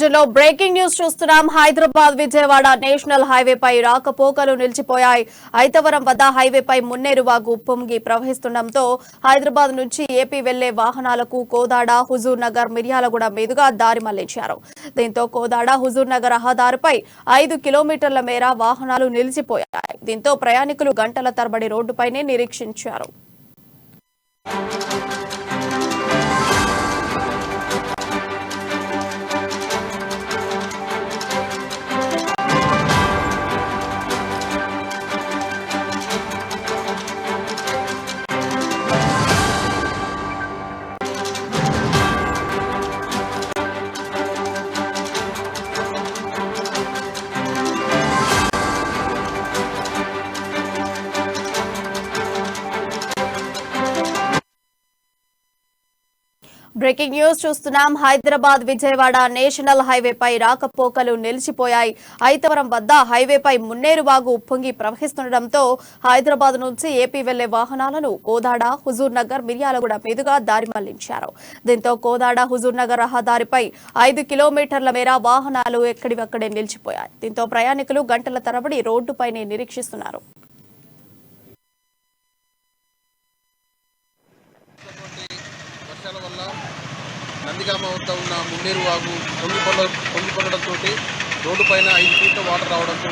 బులెటిన్లో breaking news చూస్తున్నాం. Hyderabad Vijayawada national హైవేపై రాకపోకలు నిలిచిపోయాయి. ఐతవరం వద్ద హైవేపై మున్నేరు వాగు ఉప్పొంగి ప్రవహిస్తుండటంతో హైదరాబాద్ నుంచి ఏపీ వెళ్లే వాహనాలకు కోదాడ, హుజూర్ నగర్, మిర్యాలగూడ మీదుగా దారి మళ్లించారు. దీంతో కోదాడ, హుజూర్ నగర్ రహదారిపై 5 కిలోమీటర్ల మేర వాహనాలు నిలిచిపోయాయి. దీంతో ప్రయాణికులు గంటల తరబడి రోడ్డుపైనే నిరీక్షించారు. బ్రేకింగ్ న్యూస్ చూస్తున్నాం. హైదరాబాద్ విజయవాడ నేషనల్ హైవేపై రాకపోకలు నిలిచిపోయాయి. ఐతవరం వద్ద హైవేపై మున్నేరు వాగు ఉప్పొంగి ప్రవహిస్తుండటంతో హైదరాబాద్ నుంచి ఏపీ వెళ్లే వాహనాలను కోదాడ, హుజూర్ నగర్, మిర్యాలగూడ మీదుగా దారి మళ్లించారు. దీంతో కోదాడ, హుజూర్ నగర్ రహదారిపై 5 కిలోమీటర్ల మేర వాహనాలు ఎక్కడివక్కడే నిలిచిపోయాయి. దీంతో ప్రయాణికులు గంటల తరబడి రోడ్డుపైనే నిరీక్షిస్తున్నారు. నందిగామ వద్ద ఉన్న మున్నేరు వాగు పొంగిపొంగడంతో రోడ్డు పైన 5 ఫీట్ల వాటర్ రావడంతో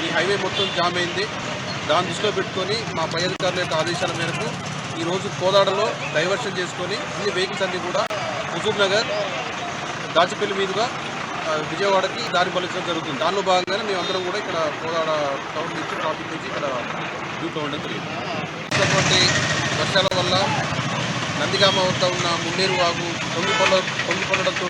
ఈ హైవే మొత్తం జామ్ అయింది. దాన్ని దృష్టిలో పెట్టుకొని మా పై అధికారుల యొక్క ఆదేశాల మేరకు ఈరోజు కోదాడలో డైవర్షన్ చేసుకొని అన్ని వెహికల్స్ అన్నీ కూడా హుజూర్ నగర్, దాచిపల్లి మీదుగా విజయవాడకి దారి మళ్లించడం జరుగుతుంది. దానిలో భాగంగానే మేమందరం కూడా ఇక్కడ కోదాడ టౌన్ నుంచి ట్రాఫిక్ నుంచి ఇక్కడ డ్యూటీ ఉండడం జరిగింది. వర్షాల వల్ల నందిగామ వద్ద ఉన్న మున్నేరు వాగు పొంగిపొంగడంతో